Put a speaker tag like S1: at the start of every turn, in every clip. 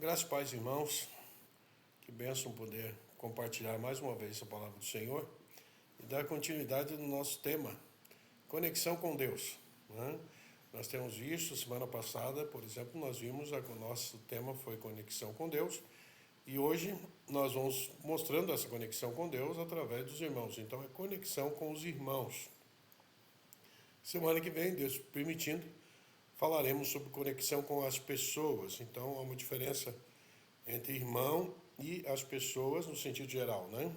S1: Graças, pais, irmãos, que bênção poder compartilhar mais uma vez a palavra do Senhor e dar continuidade no nosso tema, conexão com Deus. Né? Nós temos visto, semana passada, por exemplo, nós vimos, o nosso tema foi conexão com Deus, e hoje nós vamos mostrando essa conexão com Deus através dos irmãos. Então é conexão com os irmãos. Semana que vem, Deus permitindo, falaremos sobre conexão com as pessoas. Então há uma diferença entre irmão e as pessoas no sentido geral, né?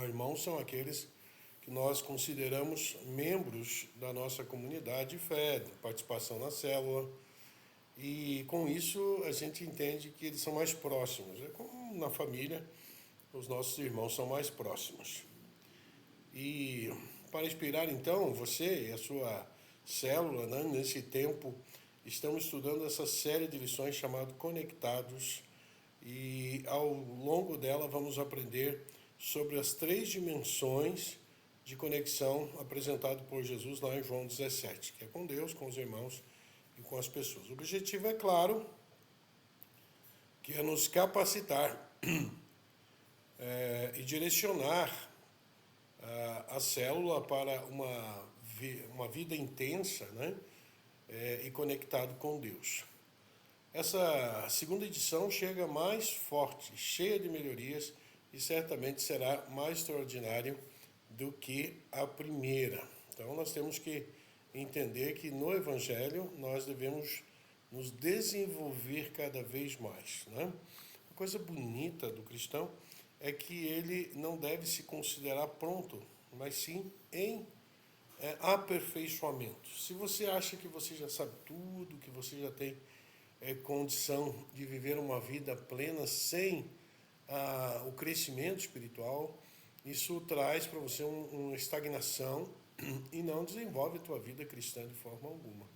S1: Irmãos são aqueles que nós consideramos membros da nossa comunidade de fé, de participação na célula, e com isso a gente entende que eles são mais próximos. É como na família, os nossos irmãos são mais próximos. E para inspirar então você e a sua célula, né, nesse tempo, estamos estudando essa série de lições chamada Conectados, e ao longo dela vamos aprender sobre as 3 dimensões de conexão apresentado por Jesus lá em João 17, que é com Deus, com os irmãos e com as pessoas. O objetivo é claro, que é nos capacitar e direcionar a célula para uma vida intensa, né? E conectado com Deus. Essa segunda edição chega mais forte, cheia de melhorias, e certamente será mais extraordinário do que a primeira. Então nós temos que entender que no Evangelho nós devemos nos desenvolver cada vez mais, né? A coisa bonita do cristão é que ele não deve se considerar pronto, mas sim em aperfeiçoamento. Se você acha que você já sabe tudo, que você já tem condição de viver uma vida plena sem o crescimento espiritual, isso traz para você uma estagnação e não desenvolve a tua vida cristã de forma alguma.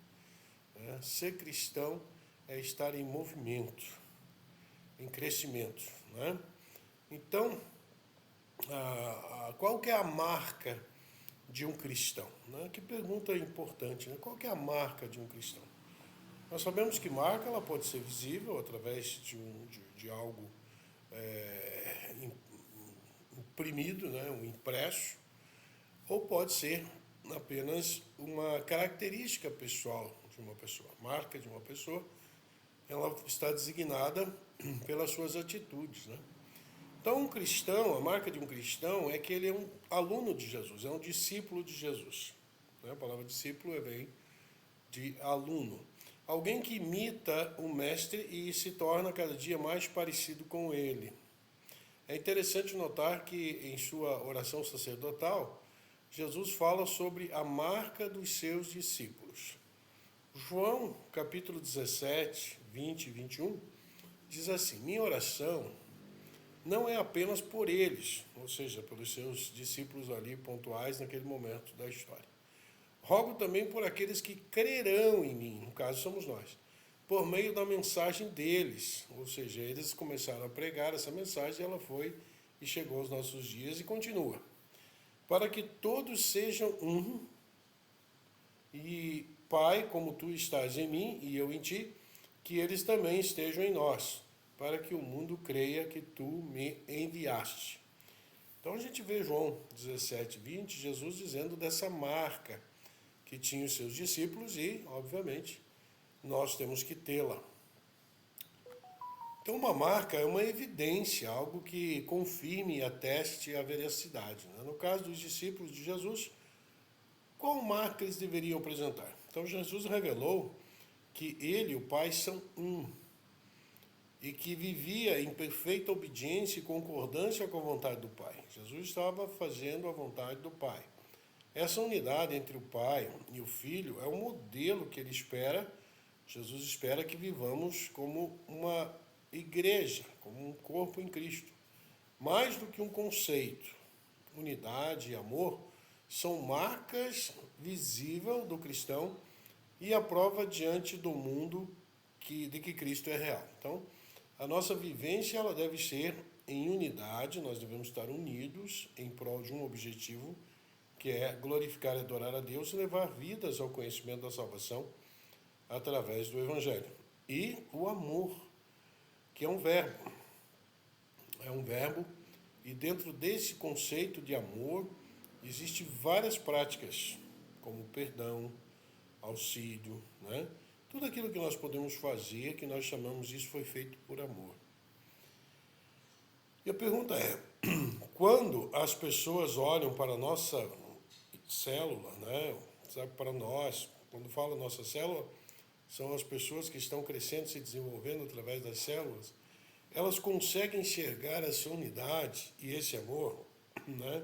S1: Ser cristão é estar em movimento, em crescimento. Né? Então, qual que é a marca de um cristão? Né? Que pergunta importante, né? Qual que é a marca de um cristão? Nós sabemos que marca ela pode ser visível através de algo imprimido, né? Um impresso, ou pode ser apenas uma característica pessoal de uma pessoa. A marca de uma pessoa, ela está designada pelas suas atitudes, né? Então, um cristão, a marca de um cristão é que ele é um aluno de Jesus, é um discípulo de Jesus. A palavra discípulo vem de aluno. Alguém que imita o mestre e se torna cada dia mais parecido com ele. É interessante notar que em sua oração sacerdotal, Jesus fala sobre a marca dos seus discípulos. João, capítulo 17, 20 e 21, diz assim: minha oração não é apenas por eles, ou seja, pelos seus discípulos ali pontuais naquele momento da história. Rogo também por aqueles que crerão em mim, no caso somos nós, por meio da mensagem deles, ou seja, eles começaram a pregar essa mensagem, ela foi e chegou aos nossos dias e continua. Para que todos sejam um, e Pai, como tu estás em mim e eu em ti, que eles também estejam em nós, para que o mundo creia que tu me enviaste. Então a gente vê João 17, 20, Jesus dizendo dessa marca que tinha os seus discípulos e, obviamente, nós temos que tê-la. Então uma marca é uma evidência, algo que confirme e ateste a veracidade. Né? No caso dos discípulos de Jesus, qual marca eles deveriam apresentar? Então Jesus revelou que ele e o Pai são um, e que vivia em perfeita obediência e concordância com a vontade do Pai. Jesus estava fazendo a vontade do Pai. Essa unidade entre o Pai e o Filho é o modelo que ele espera, Jesus espera que vivamos como uma igreja, como um corpo em Cristo. Mais do que um conceito, unidade e amor são marcas visíveis do cristão e a prova diante do mundo de que Cristo é real. Então, a nossa vivência ela deve ser em unidade, nós devemos estar unidos em prol de um objetivo, que é glorificar e adorar a Deus e levar vidas ao conhecimento da salvação através do Evangelho. E o amor que é um verbo. É um verbo, e dentro desse conceito de amor, existem várias práticas, como perdão, auxílio, né? Tudo aquilo que nós podemos fazer, que nós chamamos isso foi feito por amor. E a pergunta é, quando as pessoas olham para a nossa célula, né? Sabe, para nós, quando fala nossa célula, são as pessoas que estão crescendo, se desenvolvendo através das células, elas conseguem enxergar essa unidade e esse amor, né?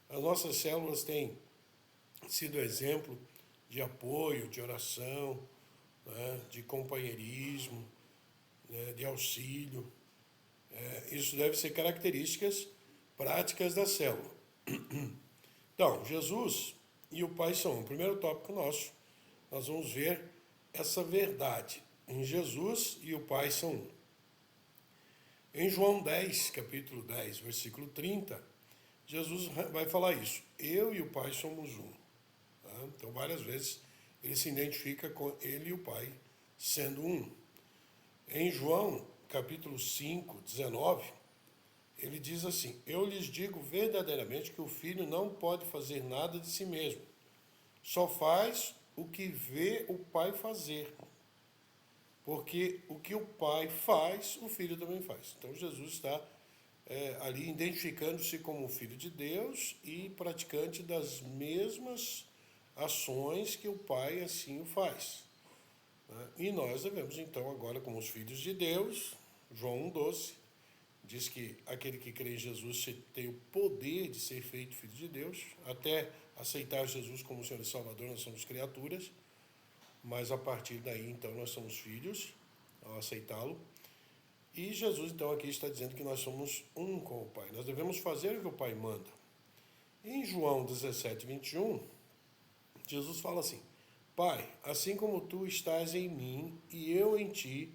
S1: As nossas células têm sido exemplo de apoio, de oração, né? De companheirismo, né? De auxílio. Isso deve ser características práticas da célula. Então, Jesus e o Pai são um. O primeiro tópico nosso, nós vamos ver essa verdade. Em Jesus e o Pai são um. Em João 10, capítulo 10, versículo 30, Jesus vai falar isso. Eu e o Pai somos um. Tá? Então, várias vezes, ele se identifica com ele e o Pai sendo um. Em João, capítulo 5, 19, ele diz assim, eu lhes digo verdadeiramente que o Filho não pode fazer nada de si mesmo. Só faz o que vê o Pai fazer. Porque o que o Pai faz, o Filho também faz. Então, Jesus está ali identificando-se como Filho de Deus e praticante das mesmas ações que o Pai assim o faz. Né? E nós devemos, então, agora, como os filhos de Deus, João 1,12, diz que aquele que crê em Jesus tem o poder de ser feito filho de Deus, até aceitar Jesus como Senhor e Salvador, nós somos criaturas, mas a partir daí, então, nós somos filhos, ao aceitá-lo. E Jesus, então, aqui está dizendo que nós somos um com o Pai. Nós devemos fazer o que o Pai manda. Em João 17, 21, Jesus fala assim, Pai, assim como tu estás em mim e eu em ti,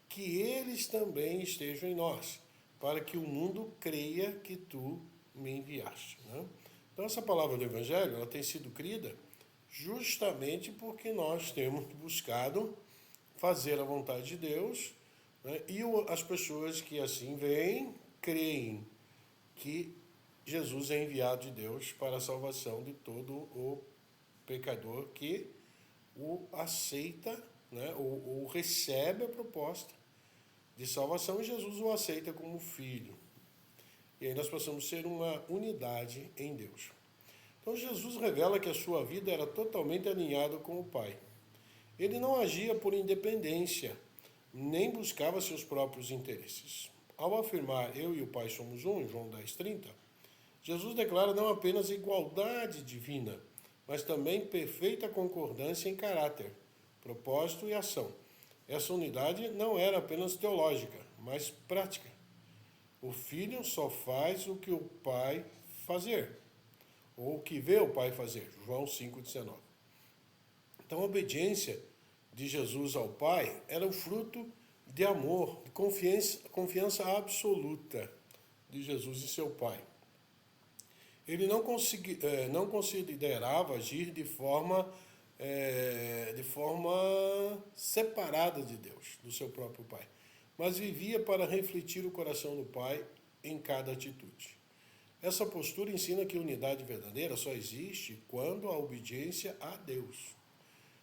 S1: que eles também estejam em nós, para que o mundo creia que tu me enviaste. Né? Então, essa palavra do Evangelho, ela tem sido crida justamente porque nós temos buscado fazer a vontade de Deus, né? E as pessoas que assim veem, creem que Jesus é enviado de Deus para a salvação de todo o pecador que o aceita, né? ou recebe a proposta de salvação, e Jesus o aceita como filho. E aí nós passamos a ser uma unidade em Deus. Então Jesus revela que a sua vida era totalmente alinhada com o Pai. Ele não agia por independência, nem buscava seus próprios interesses. Ao afirmar eu e o Pai somos um, em João 10,30, Jesus declara não apenas igualdade divina, mas também perfeita concordância em caráter, propósito e ação. Essa unidade não era apenas teológica, mas prática. O Filho só faz o que o Pai fazer, ou o que vê o Pai fazer. João 5,19. Então, a obediência de Jesus ao Pai era o fruto de amor, de confiança absoluta de Jesus e seu Pai. Ele não considerava agir de forma separada de Deus, do seu próprio Pai, mas vivia para refletir o coração do Pai em cada atitude. Essa postura ensina que a unidade verdadeira só existe quando a obediência a Deus.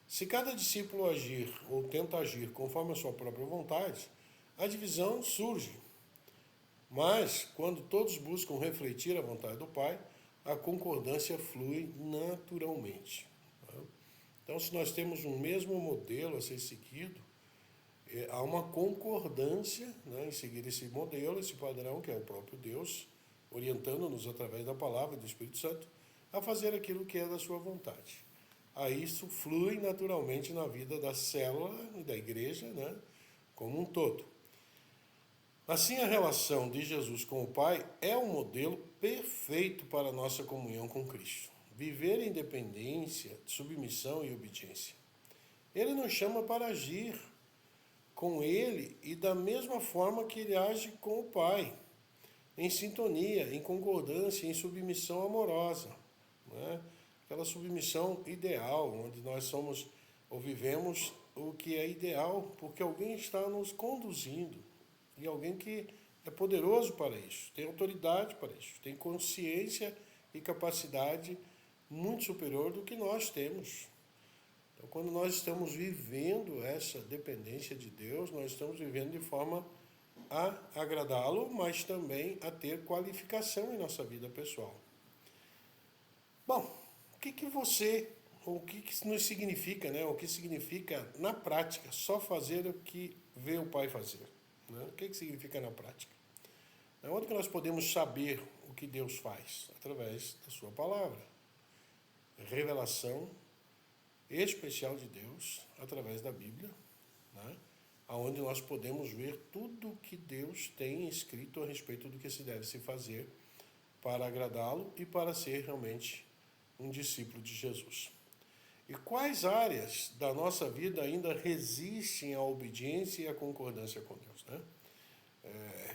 S1: Se cada discípulo agir ou tenta agir conforme a sua própria vontade, a divisão surge. Mas, quando todos buscam refletir a vontade do Pai, a concordância flui naturalmente. Então, se nós temos um mesmo modelo a ser seguido, há uma concordância, né, em seguir esse modelo, esse padrão, que é o próprio Deus, orientando-nos através da palavra do Espírito Santo, a fazer aquilo que é da sua vontade. Aí isso flui naturalmente na vida da célula e da igreja, né, como um todo. Assim, a relação de Jesus com o Pai é um modelo perfeito para a nossa comunhão com Cristo. Viver em dependência, submissão e obediência. Ele nos chama para agir com Ele e da mesma forma que Ele age com o Pai, em sintonia, em concordância, em submissão amorosa. Né? Aquela submissão ideal, onde nós somos ou vivemos o que é ideal, porque alguém está nos conduzindo. e alguém que é poderoso para isso, tem autoridade para isso, tem consciência e capacidade muito superior do que nós temos. Então, quando nós estamos vivendo essa dependência de Deus, nós estamos vivendo de forma a agradá-lo, mas também a ter qualificação em nossa vida pessoal. Bom, o que você, ou o que nos significa, né? O que significa na prática só fazer o que vê o Pai fazer? Né? O que significa na prática? É onde que nós podemos saber o que Deus faz? Através da sua palavra. Revelação especial de Deus através da Bíblia, né? Onde nós podemos ver tudo o que Deus tem escrito a respeito do que se deve se fazer para agradá-lo e para ser realmente um discípulo de Jesus. E quais áreas da nossa vida ainda resistem à obediência e à concordância com Deus, né?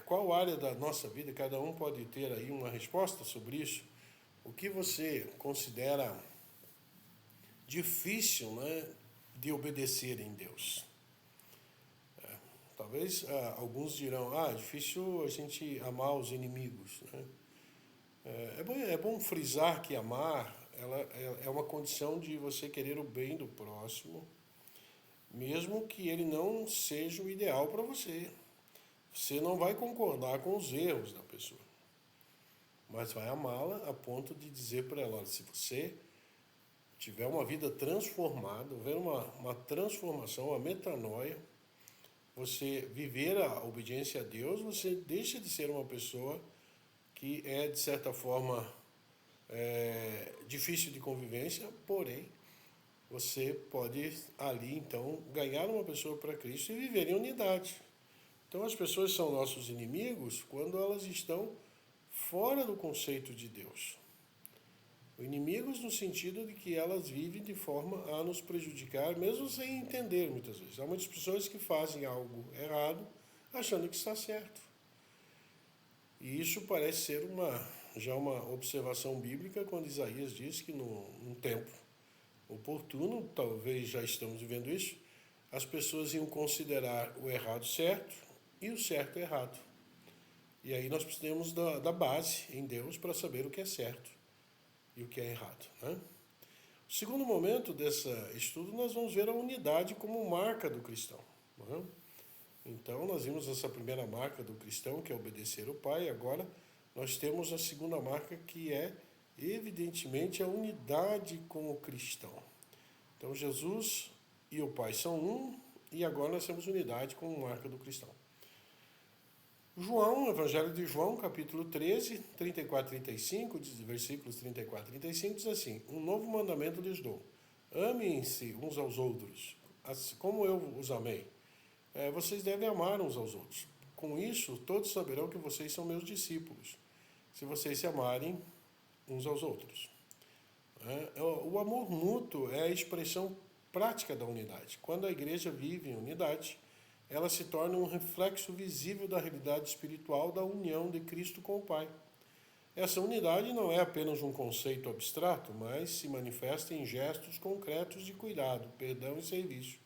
S1: Qual área da nossa vida, cada um pode ter aí uma resposta sobre isso? O que você considera difícil, né, de obedecer em Deus? Talvez alguns dirão, é difícil a gente amar os inimigos, né? É bom frisar que amar é uma condição de você querer o bem do próximo, mesmo que ele não seja o ideal para você. Você não vai concordar com os erros da pessoa, mas vai amá-la a ponto de dizer para ela, olha, se você tiver uma vida transformada, houver uma transformação, uma metanoia, você viver a obediência a Deus, você deixa de ser uma pessoa que é, de certa forma, difícil de convivência, porém, você pode ali, então, ganhar uma pessoa para Cristo e viver em unidade. Então, as pessoas são nossos inimigos quando elas estão fora do conceito de Deus. Inimigos no sentido de que elas vivem de forma a nos prejudicar, mesmo sem entender muitas vezes. Há muitas pessoas que fazem algo errado achando que está certo. E isso parece ser já uma observação bíblica quando Isaías diz que num tempo oportuno, talvez já estamos vivendo isso, as pessoas iam considerar o errado certo e o certo errado. E aí nós precisamos da base em Deus para saber o que é certo e o que é errado, né? O segundo momento desse estudo, nós vamos ver a unidade como marca do cristão, né? Então, nós vimos essa primeira marca do cristão, que é obedecer o Pai. Agora, nós temos a segunda marca, que é, evidentemente, a unidade com o cristão. Então, Jesus e o Pai são um, e agora nós temos unidade como marca do cristão. João, Evangelho de João, capítulo 13, 34 e 35, versículos 34 e 35, diz assim: um novo mandamento lhes dou, amem-se uns aos outros, assim como eu os amei. Vocês devem amar uns aos outros. Com isso, todos saberão que vocês são meus discípulos, se vocês se amarem uns aos outros. O amor mútuo é a expressão prática da unidade. Quando a igreja vive em unidade, ela se torna um reflexo visível da realidade espiritual da união de Cristo com o Pai. Essa unidade não é apenas um conceito abstrato, mas se manifesta em gestos concretos de cuidado, perdão e serviço.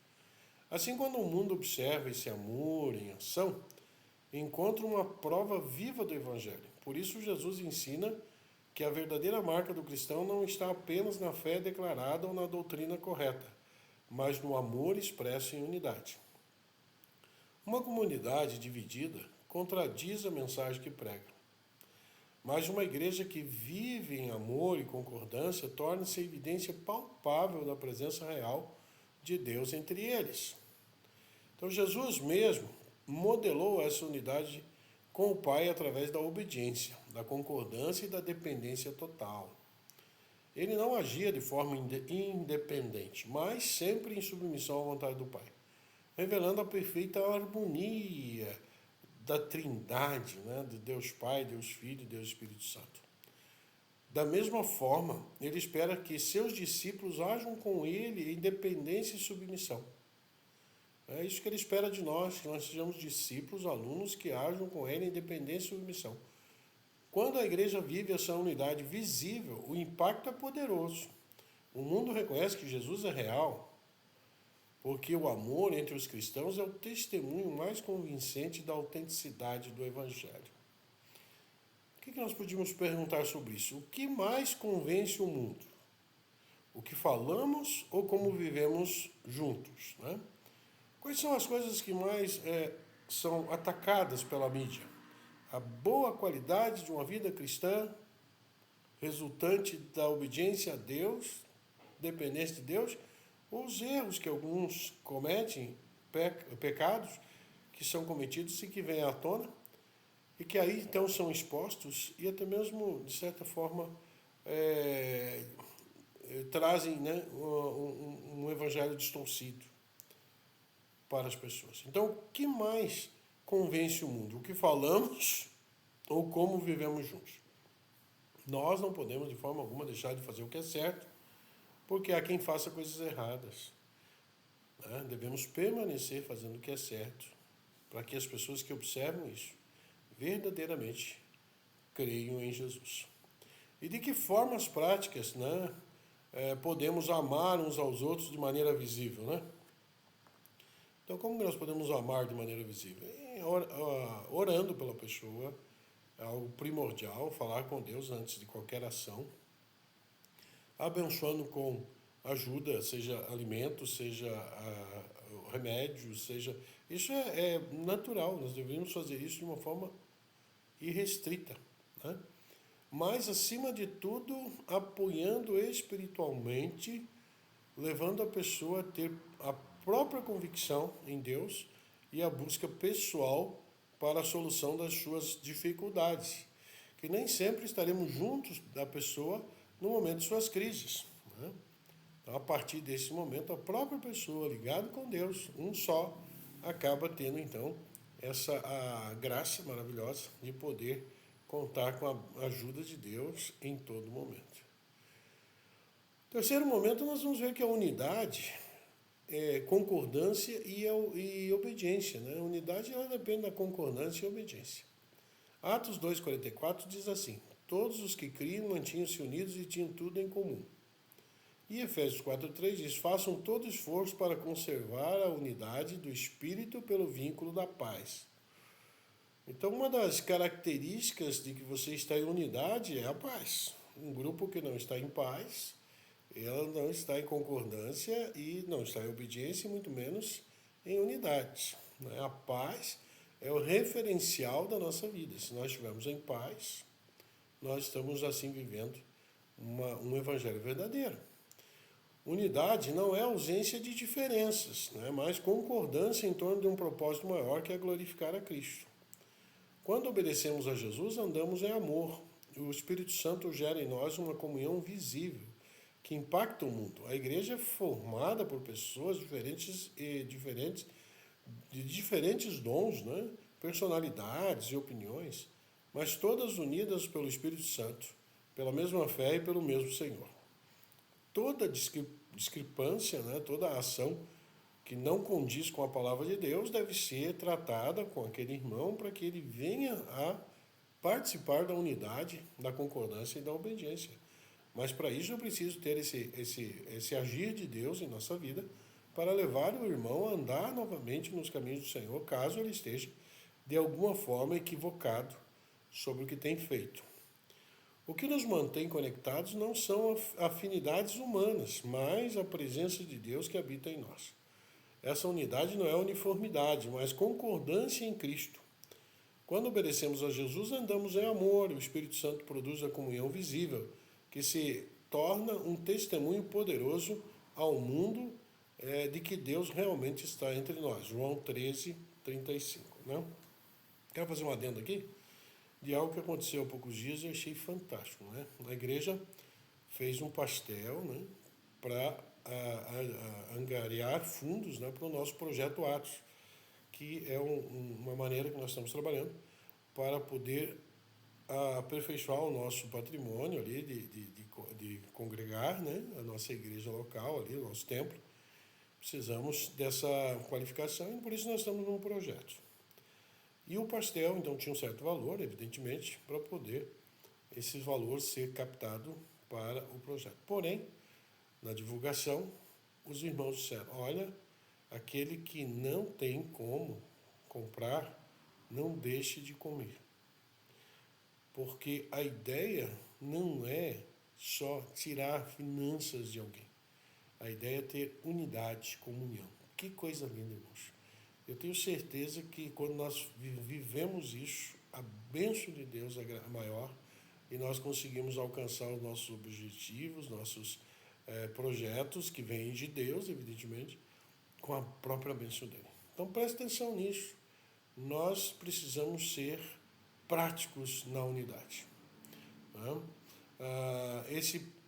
S1: Assim, quando o mundo observa esse amor em ação, encontra uma prova viva do Evangelho. Por isso, Jesus ensina que a verdadeira marca do cristão não está apenas na fé declarada ou na doutrina correta, mas no amor expresso em unidade. Uma comunidade dividida contradiz a mensagem que prega. Mas uma igreja que vive em amor e concordância torna-se evidência palpável da presença real de Deus entre eles. Então, Jesus mesmo modelou essa unidade com o Pai através da obediência, da concordância e da dependência total. Ele não agia de forma independente, mas sempre em submissão à vontade do Pai, revelando a perfeita harmonia da Trindade, né, de Deus Pai, Deus Filho e Deus Espírito Santo. Da mesma forma, ele espera que seus discípulos ajam com ele em dependência e submissão. É isso que ele espera de nós, que nós sejamos discípulos, alunos que ajam com ele em dependência e submissão. Quando a igreja vive essa unidade visível, o impacto é poderoso. O mundo reconhece que Jesus é real, porque o amor entre os cristãos é o testemunho mais convincente da autenticidade do Evangelho. O que nós podíamos perguntar sobre isso? O que mais convence o mundo? O que falamos ou como vivemos juntos? Né? Quais são as coisas que mais são atacadas pela mídia? A boa qualidade de uma vida cristã, resultante da obediência a Deus, dependência de Deus, ou os erros que alguns cometem, pecados que são cometidos e que vêm à tona, e que aí então são expostos e até mesmo, de certa forma, trazem, né, um evangelho distorcido para as pessoas. Então, o que mais convence o mundo? O que falamos ou como vivemos juntos? Nós não podemos, de forma alguma, deixar de fazer o que é certo, porque há quem faça coisas erradas. Né? Devemos permanecer fazendo o que é certo, para que as pessoas que observam isso verdadeiramente creiam em Jesus. E de que formas práticas, né, podemos amar uns aos outros de maneira visível, né? Então, como nós podemos amar de maneira visível? Orando pela pessoa, é algo primordial, falar com Deus antes de qualquer ação, abençoando com ajuda, seja alimento, seja remédio, seja... Isso é natural, nós deveríamos fazer isso de uma forma irrestrita, né? Mas, acima de tudo, apoiando espiritualmente, levando a pessoa a ter a própria convicção em Deus e a busca pessoal para a solução das suas dificuldades, que nem sempre estaremos juntos da pessoa no momento de suas crises, né? Então, a partir desse momento, a própria pessoa ligada com Deus, um só, acaba tendo então a graça maravilhosa de poder contar com a ajuda de Deus em todo momento. Terceiro momento, nós vamos ver que a unidade é concordância e obediência. Né? A unidade ela depende da concordância e obediência. Atos 2,44 diz assim: todos os que criam mantinham-se unidos e tinham tudo em comum. E Efésios 4,3 diz: façam todo esforço para conservar a unidade do Espírito pelo vínculo da paz. Então, uma das características de que você está em unidade é a paz. Um grupo que não está em paz, ela não está em concordância e não está em obediência, e muito menos em unidade. A paz é o referencial da nossa vida. Se nós estivermos em paz, nós estamos assim vivendo um evangelho verdadeiro. Unidade não é ausência de diferenças, mas concordância em torno de um propósito maior, que é glorificar a Cristo. Quando obedecemos a Jesus, andamos em amor. O Espírito Santo gera em nós uma comunhão visível, que impacta o mundo. A igreja é formada por pessoas de diferentes dons, personalidades e opiniões, mas todas unidas pelo Espírito Santo, pela mesma fé e pelo mesmo Senhor. Toda discrepância, toda ação que não condiz com a palavra de Deus deve ser tratada com aquele irmão para que ele venha a participar da unidade, da concordância e da obediência. Mas para isso eu preciso ter esse agir de Deus em nossa vida para levar o irmão a andar novamente nos caminhos do Senhor, caso ele esteja de alguma forma equivocado sobre o que tem feito. O que nos mantém conectados não são afinidades humanas, mas a presença de Deus que habita em nós. Essa unidade não é uniformidade, mas concordância em Cristo. Quando obedecemos a Jesus, andamos em amor, o Espírito Santo produz a comunhão visível, que se torna um testemunho poderoso ao mundo de que Deus realmente está entre nós. João 13:35. Quero fazer um adendo aqui de algo que aconteceu há poucos dias e eu achei fantástico. A igreja fez um pastel para angariar fundos para o nosso projeto Atos, que é uma maneira que nós estamos trabalhando para poder aperfeiçoar o nosso patrimônio ali, de congregar, a nossa igreja local ali, o nosso templo. Precisamos dessa qualificação e por isso nós estamos num projeto. E o pastel, então, tinha um certo valor, evidentemente, para poder esse valor ser captado para o projeto. Porém, na divulgação, os irmãos disseram: olha, aquele que não tem como comprar, não deixe de comer. Porque a ideia não é só tirar finanças de alguém. A ideia é ter unidade, comunhão. Que coisa linda, irmãos. Eu tenho certeza que quando nós vivemos isso, a bênção de Deus é maior e nós conseguimos alcançar os nossos objetivos, nossos projetos que vêm de Deus, evidentemente, com a própria bênção dele. Então preste atenção nisso. Nós precisamos ser práticos na unidade. Né?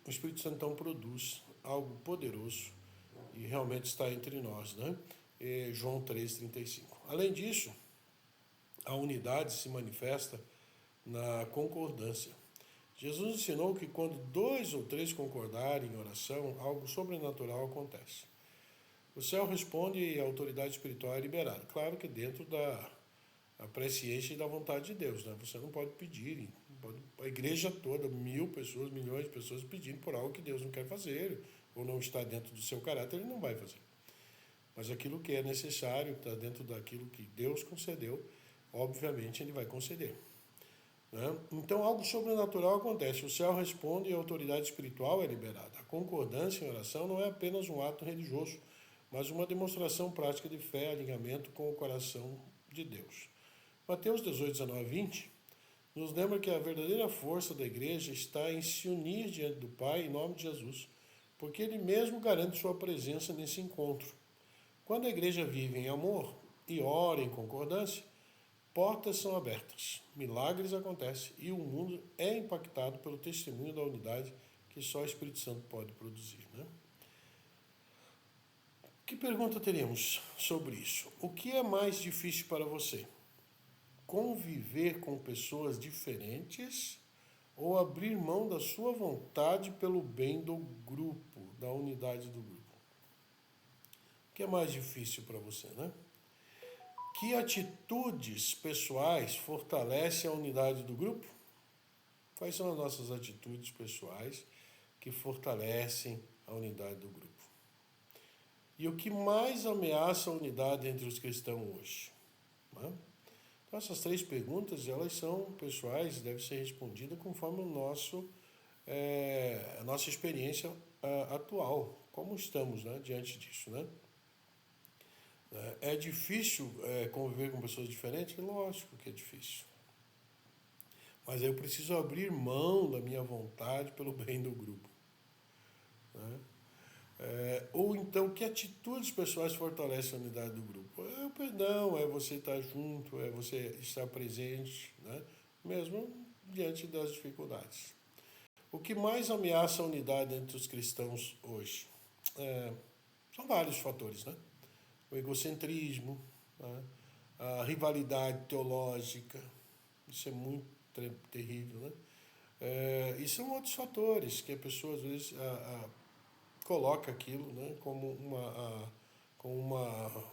S1: O Espírito Santo então produz algo poderoso e realmente está entre nós, né? João 3,35. Além disso, a unidade se manifesta na concordância. Jesus ensinou que quando 2 ou 3 concordarem em oração, algo sobrenatural acontece. O céu responde e a autoridade espiritual é liberada. Claro que dentro da presciência e da vontade de Deus, né? Você não pode pedir, a igreja toda, 1000 pessoas, milhões de pessoas pedindo por algo que Deus não quer fazer, ou não está dentro do seu caráter, ele não vai fazer. Mas aquilo que é necessário, está dentro daquilo que Deus concedeu, obviamente ele vai conceder. Né? Então algo sobrenatural acontece, o céu responde e a autoridade espiritual é liberada. A concordância em oração não é apenas um ato religioso, mas uma demonstração prática de fé, alinhamento com o coração de Deus. Mateus 18, 19 e 20 nos lembra que a verdadeira força da igreja está em se unir diante do Pai em nome de Jesus, porque Ele mesmo garante sua presença nesse encontro. Quando a igreja vive em amor e ora em concordância, portas são abertas, milagres acontecem e o mundo é impactado pelo testemunho da unidade que só o Espírito Santo pode produzir. Né? Que pergunta teríamos sobre isso? O que é mais difícil para você? Conviver com pessoas diferentes ou abrir mão da sua vontade pelo bem do grupo, da unidade do grupo? O que é mais difícil para você, né? Que atitudes pessoais fortalecem a unidade do grupo? Quais são as nossas atitudes pessoais que fortalecem a unidade do grupo? E o que mais ameaça a unidade entre os cristãos hoje? Né? Então, essas 3 perguntas, elas são pessoais e devem ser respondidas conforme a nossa experiência atual. Como estamos, né, diante disso, né? É difícil conviver com pessoas diferentes? Lógico que é difícil. Mas eu preciso abrir mão da minha vontade pelo bem do grupo. Né? Ou então, que atitudes pessoais fortalecem a unidade do grupo? É o perdão, é você estar junto, é você estar presente, né? Mesmo diante das dificuldades. O que mais ameaça a unidade entre os cristãos hoje? São vários fatores, né? O egocentrismo, né? A rivalidade teológica, isso é muito terrível, né? E são outros fatores que a pessoa às vezes coloca aquilo, né, como uma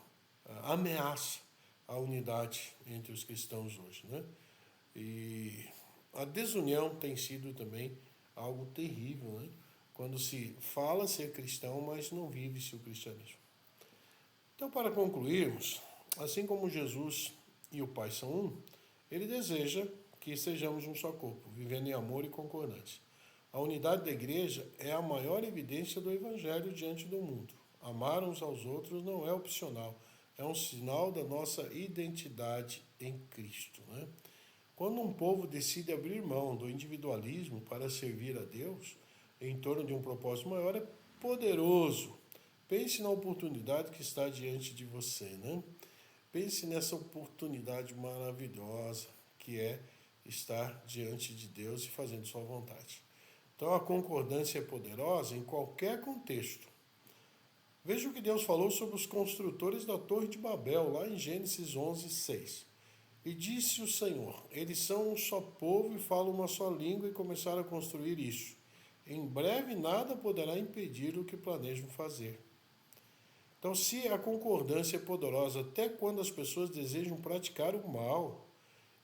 S1: ameaça à unidade entre os cristãos hoje, né? E a desunião tem sido também algo terrível, né? Quando se fala ser cristão, mas não vive-se o cristianismo. Então, para concluirmos, assim como Jesus e o Pai são um, Ele deseja que sejamos um só corpo, vivendo em amor e concordância. A unidade da igreja é a maior evidência do Evangelho diante do mundo. Amar uns aos outros não é opcional, é um sinal da nossa identidade em Cristo. Né? Quando um povo decide abrir mão do individualismo para servir a Deus em torno de um propósito maior, é poderoso. Pense na oportunidade que está diante de você, né? Pense nessa oportunidade maravilhosa que é estar diante de Deus e fazendo sua vontade. Então a concordância é poderosa em qualquer contexto. Veja o que Deus falou sobre os construtores da Torre de Babel, lá em Gênesis 11, 6. E disse o Senhor, eles são um só povo e falam uma só língua e começaram a construir isso. Em breve nada poderá impedir o que planejam fazer. Então, se a concordância é poderosa até quando as pessoas desejam praticar o mal,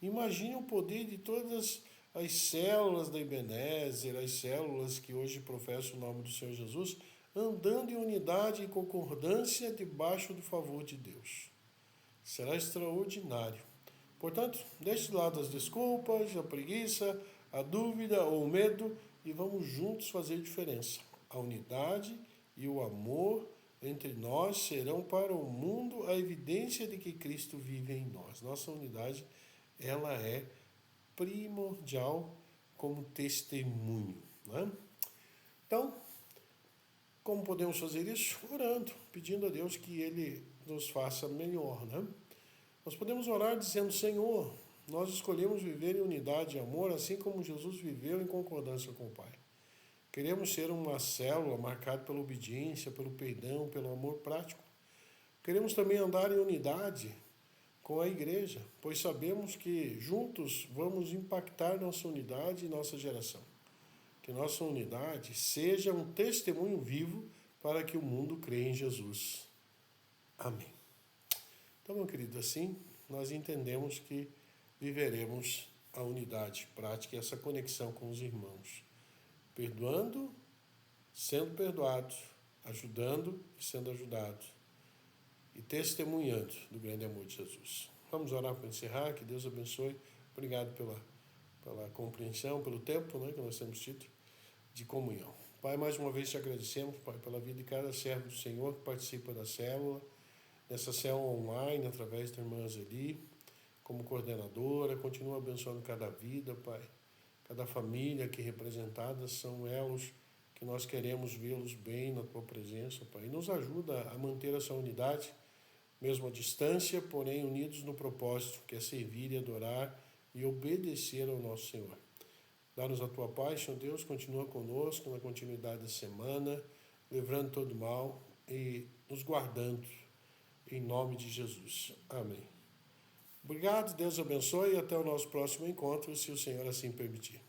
S1: imagine o poder de todas as células da Ebenezer, as células que hoje professam o nome do Senhor Jesus, andando em unidade e concordância debaixo do favor de Deus. Será extraordinário. Portanto, deixe de lado as desculpas, a preguiça, a dúvida ou o medo e vamos juntos fazer diferença. A unidade e o amor entre nós serão para o mundo a evidência de que Cristo vive em nós. Nossa unidade, ela é primordial como testemunho. Né? Então, como podemos fazer isso? Orando, pedindo a Deus que Ele nos faça melhor. Né? Nós podemos orar dizendo, Senhor, nós escolhemos viver em unidade e amor, assim como Jesus viveu em concordância com o Pai. Queremos ser uma célula marcada pela obediência, pelo perdão, pelo amor prático. Queremos também andar em unidade com a igreja, pois sabemos que juntos vamos impactar nossa unidade e nossa geração. Que nossa unidade seja um testemunho vivo para que o mundo creia em Jesus. Amém. Então, meu querido, assim nós entendemos que viveremos a unidade prática e essa conexão com os irmãos. Perdoando, sendo perdoado, ajudando e sendo ajudado. E testemunhando do grande amor de Jesus. Vamos orar para encerrar, que Deus abençoe. Obrigado pela compreensão, pelo tempo, né, que nós temos tido de comunhão. Pai, mais uma vez te agradecemos, Pai, pela vida de cada servo do Senhor que participa da célula, dessa célula online, através da irmã Zeli, como coordenadora. Continua abençoando cada vida, Pai. Cada família aqui representada são elos que nós queremos vê-los bem na Tua presença, Pai. E nos ajuda a manter essa unidade, mesmo à distância, porém unidos no propósito, que é servir e adorar e obedecer ao nosso Senhor. Dá-nos a Tua paz, Senhor Deus, continua conosco na continuidade da semana, livrando todo mal e nos guardando, em nome de Jesus. Amém. Obrigado, Deus abençoe e até o nosso próximo encontro, se o Senhor assim permitir.